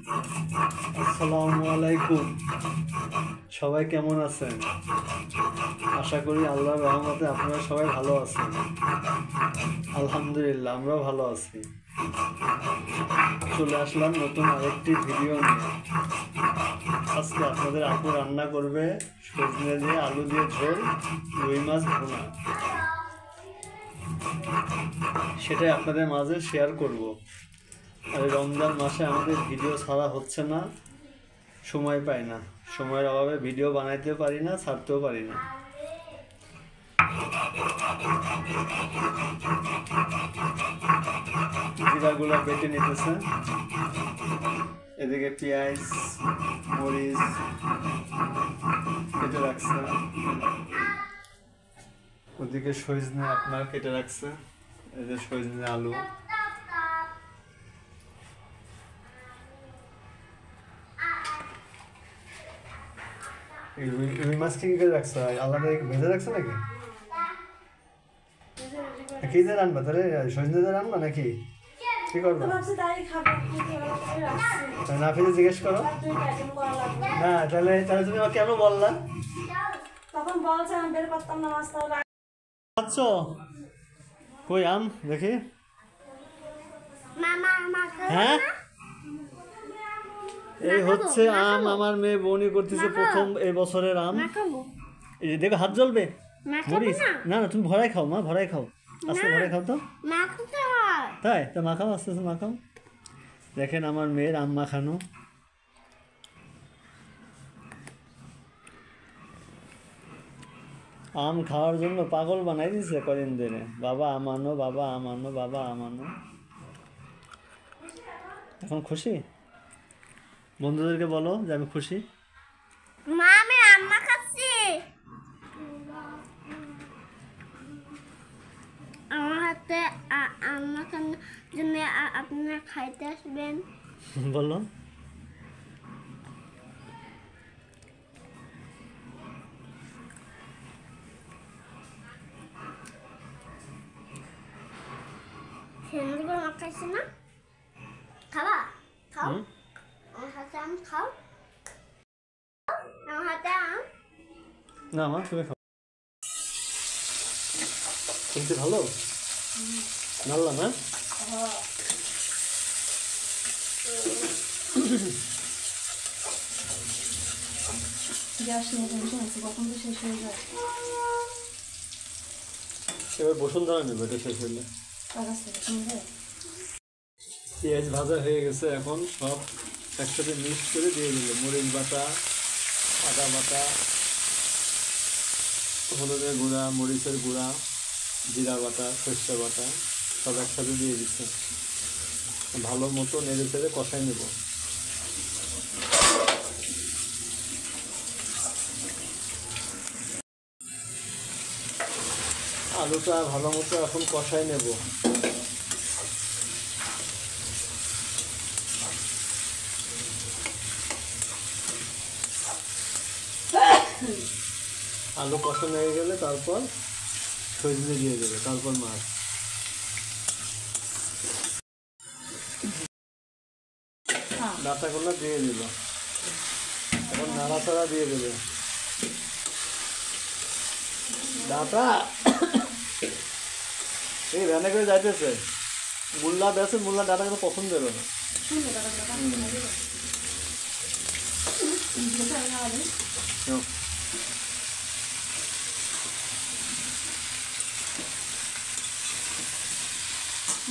আসসালামু আলাইকুম। সবাই কেমন আছেন? আশা করি আল্লাহর রহমতে আপনারা সবাই ভালো আছেন। আলহামদুলিল্লাহ, আমরাও ভালো আছি। চলে আসলাম নতুন আরেকটি ভিডিও নিয়ে। আজকে আপনাদের আপু রান্না করবে সজনে দিয়ে আলু দিয়ে ঝোল, রুই মাছ ভুনা। সেটাই আপনাদের মাঝে শেয়ার করব। আর রমজান মাসে আমাদের ভিডিও ছাড়া হচ্ছে না, সময় পাই না, সময়ের অভাবে ভিডিও বানাইতেও পারি না, ছাড়তেও পারি না। জিরাগুলো বেটে নিতেছে, এদিকে পেঁয়াজ মরিচ কেটে রাখছে, ওদিকে সজনে আপনার কেটে রাখছে, এই যে সজনে আলু। রুই মাছ কি করে রাখছো? আলাদা ভেজে রাখছো নাকি? কি দিয়ে রান্না তাহলে? সজনে দিয়ে রান্না নাকি কি করবো? নাফিজে জিজ্ঞেস করো না। তাহলে তাহলে তুমি আমাকে কেন বললা? তখন বলছে আমি বের করতাম না মাছ। তাহলে আচ্ছা কই আম দেখি। হ্যাঁ, এই হচ্ছে আম। আমার মেয়ে বউনি করতেছে প্রথম এই বছরের আম। এই দেখো হাত জ্বলবে। মরিস না না, তুমি ভরাই খাও মা, ভরাই খাও, আস্তে ভরাই খাও। তো তাই তো মাখাও, আস্তে আস্তে মাখাও। দেখেন আমার মেয়ের আম মাখানো। আম খাওয়ার জন্য পাগল বানাই দিছে কদিন দিনে। বাবা আম আনো, বাবা আম আনো, বাবা আম আনো। এখন খুশি? বন্ধুদেরকে বলো যে আমি খুশি। মা আমি আম মাখাচ্ছি। আমার হাতে আম মাখানোর জন্য আপনারা খাইতে আসবেন। বলো। সুন্দর করে মাখাইছি না? খাবা? খাও। আমার হাতে আম খাও। আমার হাতে আম। না মা তুমি খাও। শুনতে ভালো নাল্লা না? গ্যাস নিয়ে টেনশন আছে, কখন তো শেষ হয়ে যায়। এবার বসুন্ধরা নেবে, এটা শেষ হইলে। পেঁয়াজ ভাজা হয়ে গেছে, এখন সব একসাথে মিক্স করে দিয়ে দিল। মরিচ বাটা, আদা বাটা, হলুদের গুঁড়া, মরিচের গুঁড়া, জিরা বাটা, সরষে বাটা সব একসাথে দিয়ে দিচ্ছে। ভালো মতো নেড়ে চেড়ে কষাই নেব। আলুটা ভালো মতো এখন কষাই নেব। আলু কষানো হয়ে গেলে তারপর সজনে দিয়ে দেবে, তারপর মাছ। ডাঁটাগুলো দিয়ে দিল, এখন নাড়াচাড়া দিয়ে দেবে। ডাঁটা এই রান্না করে যাইতেছে। মুল্লা বেছে, মুল্লা ডাঁটা কিন্তু পছন্দ হবে না।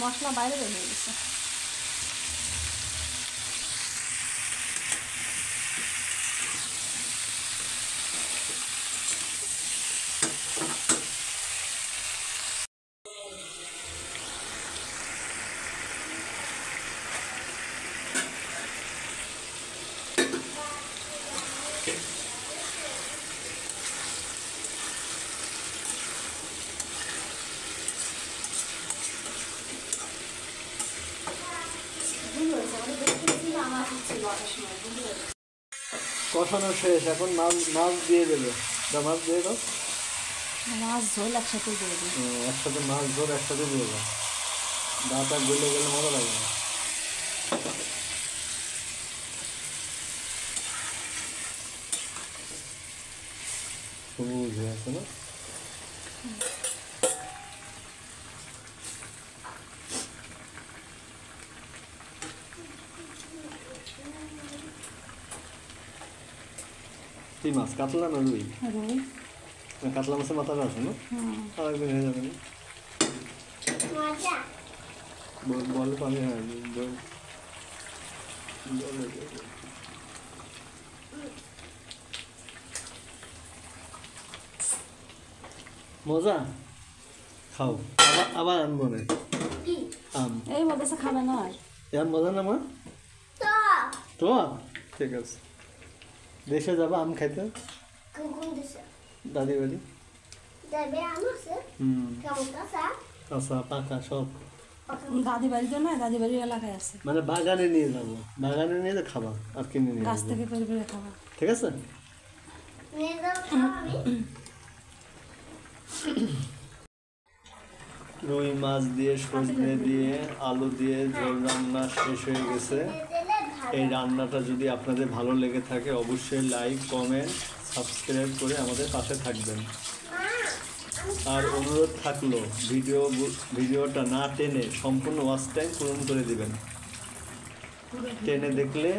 মশলা বাইরে বের হয়ে গেছে। কষানো শেষ, এখন মাছ মাছ দিয়ে দেবে। মাছ দিয়ে দাও। মাছ ঝোল একসাথে দিয়ে দিই। একসাথে মাছ ঝোল একসাথে দিয়ে দাও। ডাঁটা গলে গেলে মজা লাগে না। সবুজ হয়ে আছে না? কি মাছ, কাতলা না রুই? কাতলা মাছের মাথাটা আছে না? আর একদিন হয়ে যাবে না? বল পানি। হ্যাঁ মজা, খাও। আবার আনবো না আম। এই মজা খাবে না এর মজা না মা? তো ঠিক আছে, দেশে যাবো আম খাইতে। দাদি বাড়ি। কাঁচা পাকা সব। দাদি বাড়ি তো না, দাদি বাড়ির এলাকায় আছে। মানে বাগানে নিয়ে যাবো, বাগানে নিয়ে খাবা আর কিনে নিয়ে গাছ থেকে পেরে পেরে খাবা। ঠিক আছে। রুই মাছ দিয়ে, সজনে দিয়ে, আলু দিয়ে ঝোল রান্না শেষ হয়ে গেছে। এই রান্নাটা যদি আপনাদের ভালো লেগে থাকে অবশ্যই লাইক, কমেন্ট, সাবস্ক্রাইব করে আমাদের পাশে থাকবেন। আর অনুরোধ থাকলো ভিডিওটা না টেনে সম্পূর্ণ ওয়াচ টাইম পূরণ করে দিবেন। টেনে দেখলে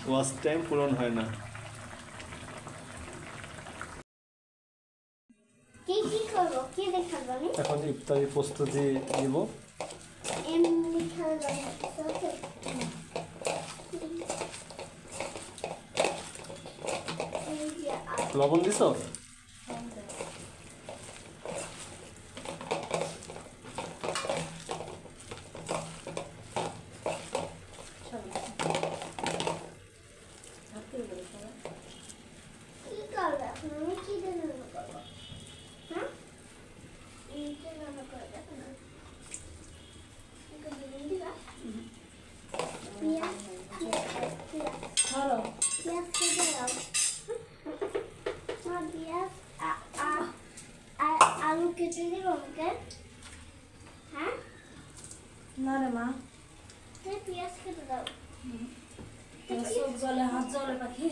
ওয়াচ টাইম পূরণ হয় না। এখন ইফতারি প্রস্তুতি নিব। লবণ দিছ? আলু কেটে দিব ওকে। হ্যাঁ না রে মা, পেঁয়াজ কেটে দাও। চোখ জলে হাত জলে পাখি।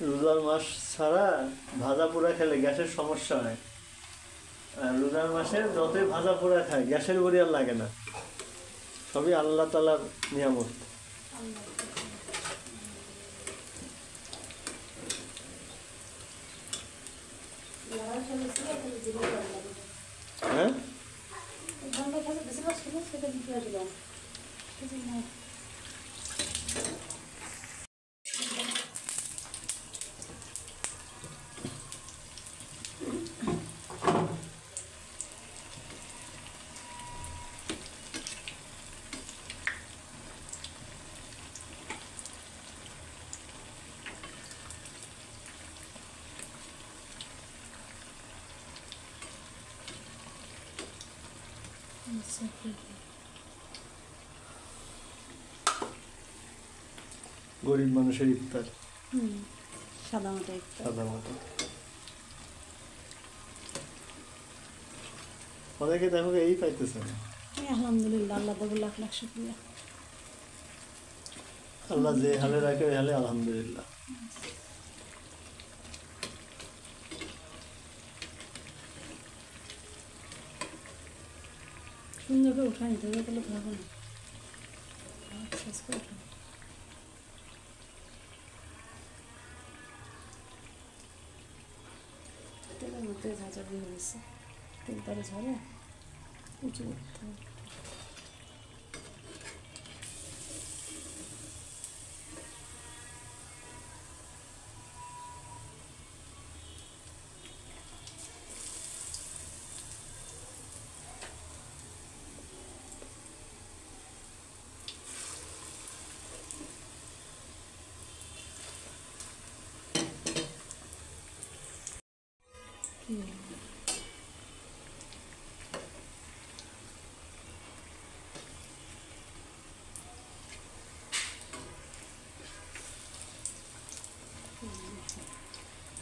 রোজার মাস ছাড়া ভাজা পোড়া খেলে গ্যাসের সমস্যা হয়। আর রোজার মাসে যতই ভাজা পোড়া খায় গ্যাসের বড়ি আর লাগে না। সবই আল্লাহ তাআলার নিয়ামত। হ্যাঁ গরিব মানুষের ইফতার সাদা মতো অনেকে দেখো এই পাইতেছে না। আলহামদুলিল্লাহ, আল্লাহ দেবো লাখ লাখ শুকরিয়া। আল্লাহ যে হালে রাখে ওই হালে আলহামদুলিল্লাহ। সুন্দর করে উঠাই নিতে হবে, তাহলে ভালো না। শেষ করে উঠাই তেলের মধ্যে ঝাঁঝা দিয়ে হয়েছে, তেল তারে ঝরে উঁচু করতে হবে।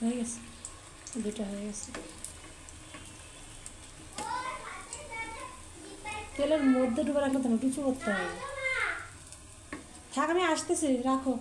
হয়ে গেছে, দুটো হয়ে গেছে। তেলের মধ্যে ডুবে রাখলে তো না, কিছু করতে হবে। থাক, আমি আসতেছি, রাখো।